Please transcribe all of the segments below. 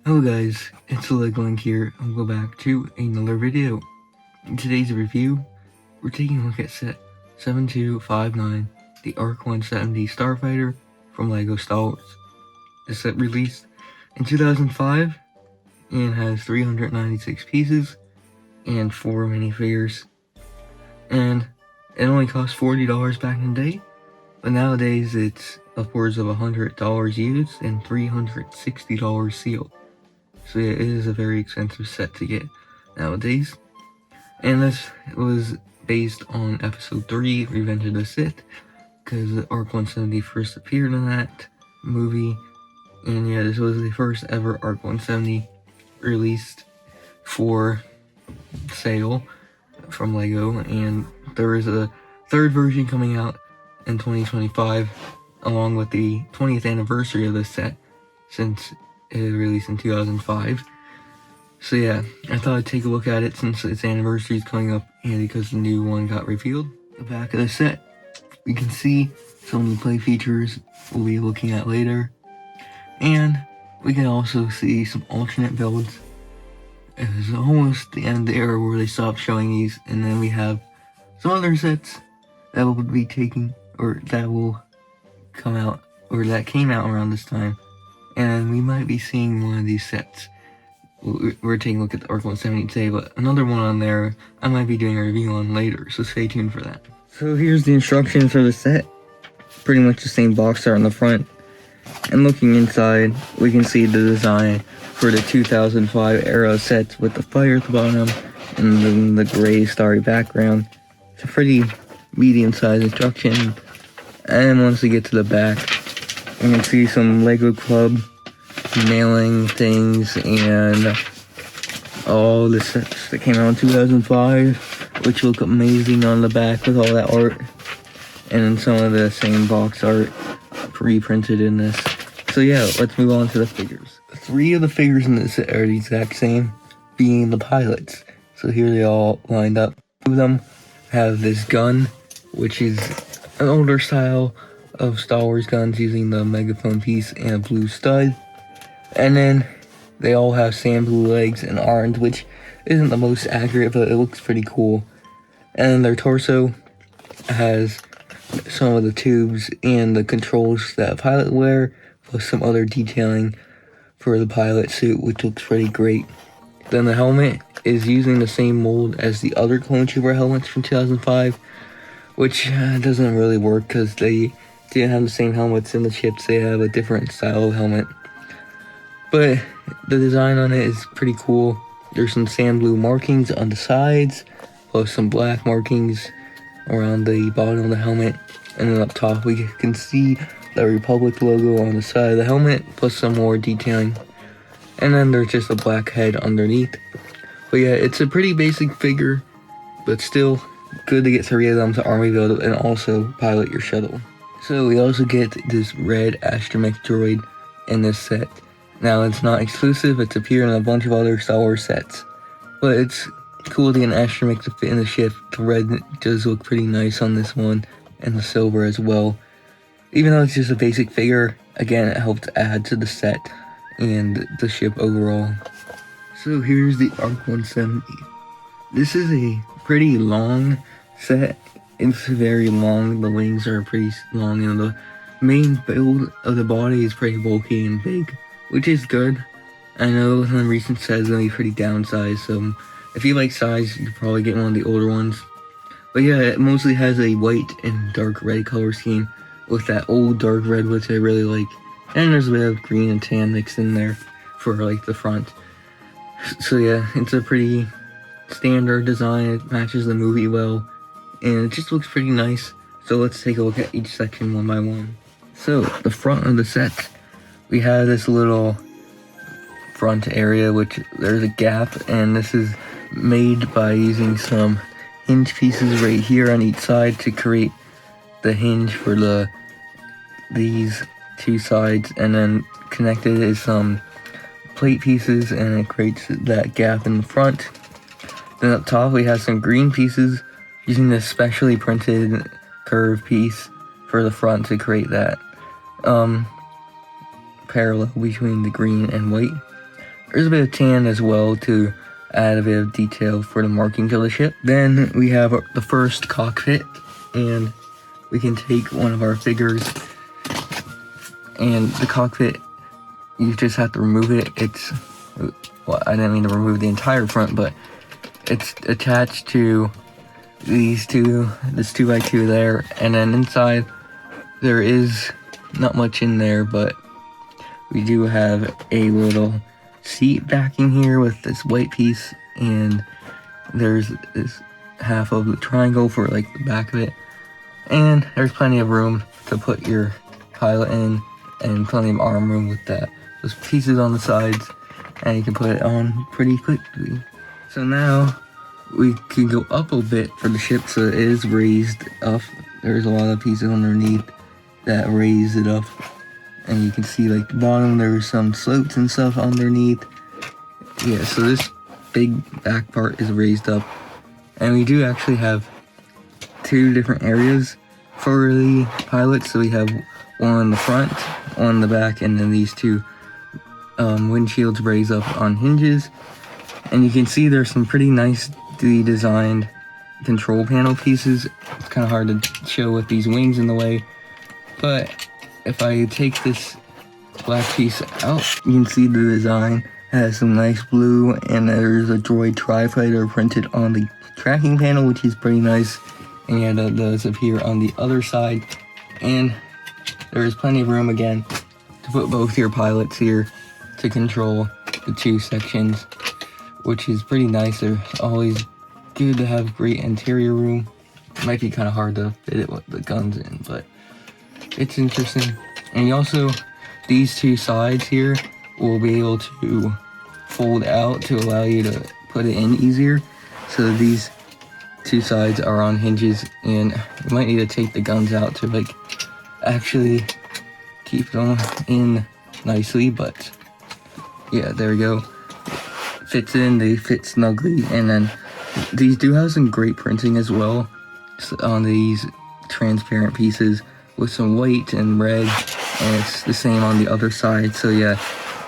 Hello guys, it's Link here, and we'll go back to another video. In today's review, we're taking a look at set 7259, the ARC-170 Starfighter from LEGO Star Wars. This set released in 2005 and has 396 pieces and 4 minifigures. And it only cost $40 back in the day, but nowadays it's upwards of $100 used and $360 sealed. So yeah, it is a very expensive set to get nowadays. And this was based on episode 3, Revenge of the Sith, because the ARC-170 first appeared in that movie. And yeah, this was the first ever ARC-170 released for sale from LEGO. And there is a third version coming out in 2025, along with the 20th anniversary of this set, since it was released in 2005. So yeah, I thought I'd take a look at it since its anniversary is coming up and because the new one got revealed. The back of the set, we can see some new play features we'll be looking at later. And we can also see some alternate builds. It was almost the end of the era where they stopped showing these, and then we have some other sets that will be taking, or that will come out, or that came out around this time. And we might be seeing one of these sets. We're taking a look at the ARC-170 today, but another one on there I might be doing a review on later, so stay tuned for that. So here's the instructions for the set. Pretty much the same box art on the front. And looking inside, we can see the design for the 2005 era sets with the fire at the bottom and then the gray starry background. It's a pretty medium-sized instruction. And once we get to the back, you can see some LEGO Club mailing things and all the sets that came out in 2005, which look amazing on the back with all that art. And then some of the same box art reprinted in this. So yeah, let's move on to the figures. 3 of the figures in this set are the exact same, being the pilots. So here they all lined up. 2 of them have this gun, which is an older style of Star Wars guns using the megaphone piece and a blue stud. And then they all have sand blue legs and arms, which isn't the most accurate, but it looks pretty cool. And their torso has some of the tubes and the controls that a pilot wear, plus some other detailing for the pilot suit, which looks pretty great. Then the helmet is using the same mold as the other clone trooper helmets from 2005, which doesn't really work because they didn't have the same helmets in the ships. They have a different style of helmet. But the design on it is pretty cool. There's some sand blue markings on the sides, plus some black markings around the bottom of the helmet. And then up top we can see the Republic logo on the side of the helmet, plus some more detailing. And then there's just a black head underneath. But yeah, it's a pretty basic figure, but still good to get 3 of them to army build and also pilot your shuttle. So we also get this red Astromech droid in this set. Now it's not exclusive, it's appeared in a bunch of other Star Wars sets. But it's cool to get an Astromech to fit in the ship. The red does look pretty nice on this one, and the silver as well. Even though it's just a basic figure, again, it helps add to the set and the ship overall. So here's the ARC-170. This is a pretty long set. It's very long, the wings are pretty long, and the main build of the body is pretty bulky and big, which is good. I know some of the recent sets are going to be pretty downsized, so if you like size, you could probably get one of the older ones. But yeah, it mostly has a white and dark red color scheme with that old dark red, which I really like. And there's a bit of green and tan mixed in there for like the front. So yeah, it's a pretty standard design. It matches the movie well, and it just looks pretty nice. So let's take a look at each section one by one. So the front of the set, we have this little front area, which there's a gap, and this is made by using some hinge pieces right here on each side to create the hinge for these 2 sides, and then connected is some plate pieces, and it creates that gap in the front. Then up top we have some green pieces using this specially printed curved piece for the front to create that parallel between the green and white. There's a bit of tan as well to add a bit of detail for the markings of the ship. Then we have the first cockpit, and we can take one of our figures, and the cockpit, you just have to remove it. It's, well, I didn't mean to remove the entire front, but it's attached to this 2x2 there, and then inside there is not much in there, but we do have a little seat backing here with this white piece, and there's this half of the triangle for like the back of it, and there's plenty of room to put your pilot in, and plenty of arm room with those pieces on the sides, and you can put it on pretty quickly. So now we can go up a bit for the ship, so it is raised up. There's a lot of pieces underneath that raise it up, and you can see like the bottom, there's some slopes and stuff underneath. Yeah, so this big back part is raised up, and we do actually have two different areas for the pilot. So we have one in the front, one in the back, and then these two windshields raise up on hinges, and you can see there's some pretty nicely designed control panel pieces. It's kind of hard to show with these wings in the way, but if I take this black piece out, you can see the design has some nice blue, and there's a droid tri-fighter printed on the tracking panel, which is pretty nice. And yeah, that does appear on the other side, and there is plenty of room again to put both your pilots here to control the two sections, which is pretty nice. They're always good to have great interior room. It might be kind of hard to fit it with the guns in, but it's interesting. And you also, these two sides here will be able to fold out to allow you to put it in easier. So these two sides are on hinges, and you might need to take the guns out to like actually keep them in nicely, but yeah, there we go. Fits in, they fit snugly. And then these do have some great printing as well on these transparent pieces with some white and red, and it's the same on the other side. So yeah,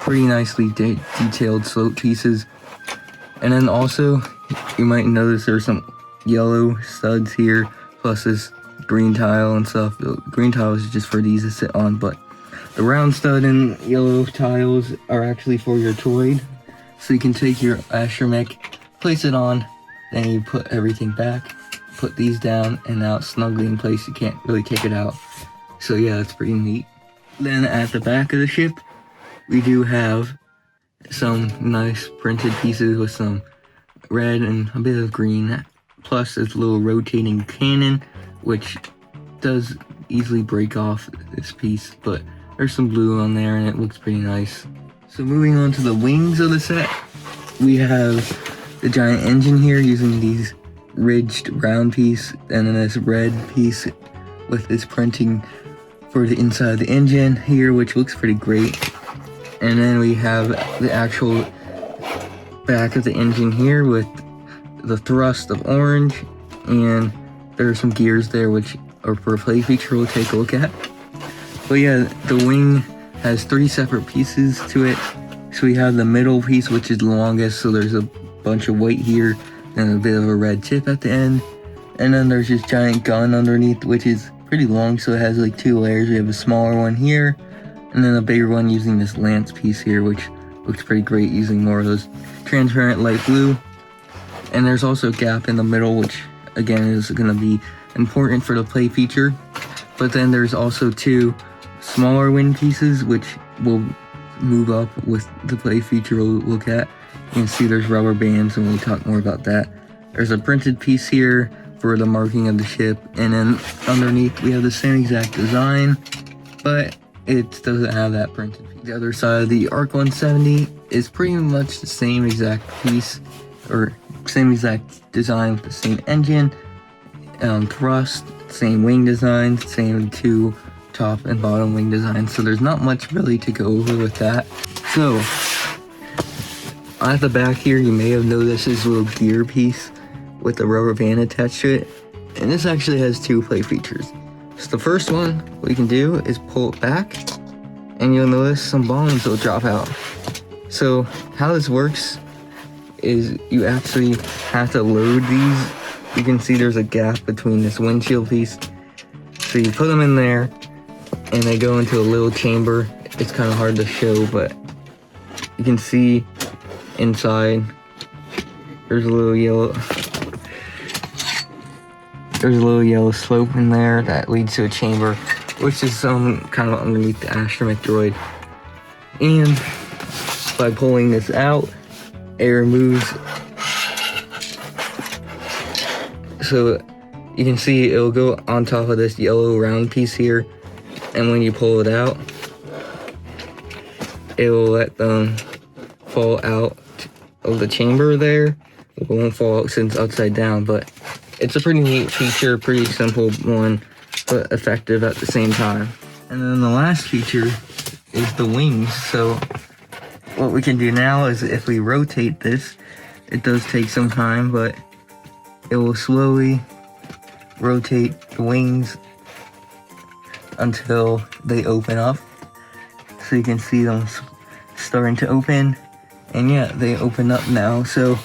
pretty nicely detailed slope pieces. And then also, you might notice there's some yellow studs here, plus this green tile and stuff. The green tile is just for these to sit on, but the round stud and yellow tiles are actually for your droid. So you can take your Astromech, place it on, then you put everything back, put these down, and now it's snugly in place. You can't really take it out. So yeah, that's pretty neat. Then at the back of the ship, we do have some nice printed pieces with some red and a bit of green, plus this little rotating cannon, which does easily break off this piece, but there's some blue on there and it looks pretty nice. So moving on to the wings of the set, we have the giant engine here using these ridged round piece, and then this red piece with this printing for the inside of the engine here, which looks pretty great. And then we have the actual back of the engine here with the thrust of orange, and there are some gears there which are for a play feature we'll take a look at. But yeah, the wing has three separate pieces to it. So we have the middle piece, which is the longest, so there's a bunch of white here and a bit of a red tip at the end. And then there's this giant gun underneath, which is pretty long, so it has like two layers. We have a smaller one here, and then a bigger one using this lance piece here, which looks pretty great using more of those transparent light blue. And there's also a gap in the middle, which again is going to be important for the play feature. But then there's also two smaller wing pieces, which will move up with the play feature we'll look at. You can see there's rubber bands, and we'll talk more about that. There's a printed piece here for the marking of the ship, and then underneath we have the same exact design, but it doesn't have that printed piece. The other side of the ARC-170 is pretty much the same exact piece, or same exact design with the same engine, thrust, same wing design, same two top and bottom wing design, so there's not much really to go over with that. So at the back here, you may have noticed this little gear piece with the rubber band attached to it, and this actually has two play features. So the first one, what you can do is pull it back, and you'll notice some bombs will drop out. So how this works is you actually have to load these. You can see there's a gap between this windshield piece. So you put them in there and they go into a little chamber. It's kind of hard to show, but you can see inside there's a little yellow slope in there that leads to a chamber, which is kind of underneath the Astromech droid. And by pulling this out, it removes, so you can see it'll go on top of this yellow round piece here, and when you pull it out, it will let them fall out of the chamber there. It won't fall out since it's upside down, but it's a pretty neat feature, pretty simple one, but effective at the same time. And then the last feature is the wings. So what we can do now is if we rotate this, it does take some time, but it will slowly rotate the wings until they open up. So you can see them starting to open, and yeah, they open up now. So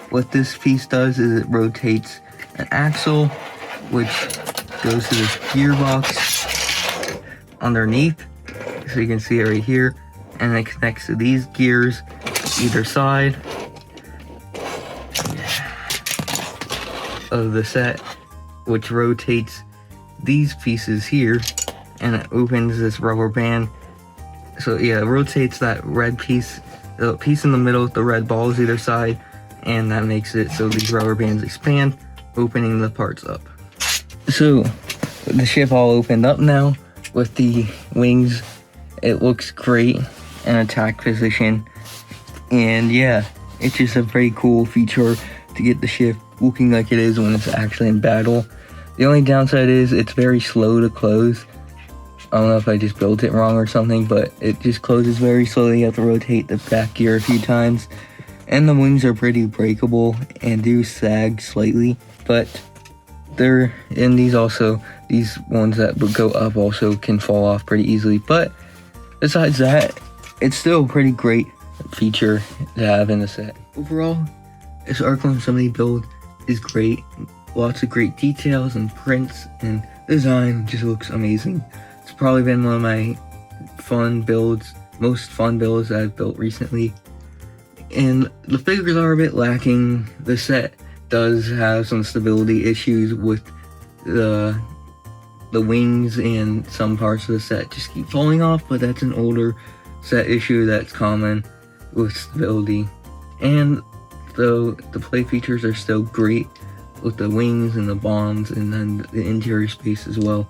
what this piece does is it rotates an axle, which goes to this gearbox underneath. So you can see it right here, and it connects to these gears either side of the set, which rotates these pieces here, and it opens this rubber band. So yeah, it rotates that red piece, the piece in the middle with the red balls either side, and that makes it so these rubber bands expand, opening the parts up. So the ship all opened up now with the wings. It looks great in attack position, and yeah, it's just a pretty cool feature to get the ship looking like it is when it's actually in battle. The only downside is it's very slow to close. I don't know if I just built it wrong or something, but it just closes very slowly. You have to rotate the back gear a few times, and the wings are pretty breakable and do sag slightly, but they're in these ones that would go up also can fall off pretty easily. But besides that, it's still a pretty great feature to have in the set. Overall, this ARC-170 build is great. Lots of great details and prints, and design just looks amazing. It's probably been one of my most fun builds that I've built recently. And the figures are a bit lacking. The set does have some stability issues with the wings, and some parts of the set just keep falling off, but that's an older set issue that's common with stability. And though the play features are still great with the wings and the bombs and then the interior space as well.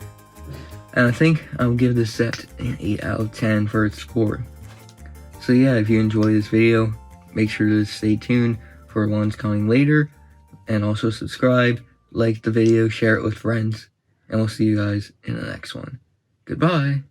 And I think I'll give this set an 8 out of 10 for its score. So yeah, if you enjoyed this video, make sure to stay tuned for ones coming later, and also subscribe, like the video, share it with friends, and we'll see you guys in the next one. Goodbye!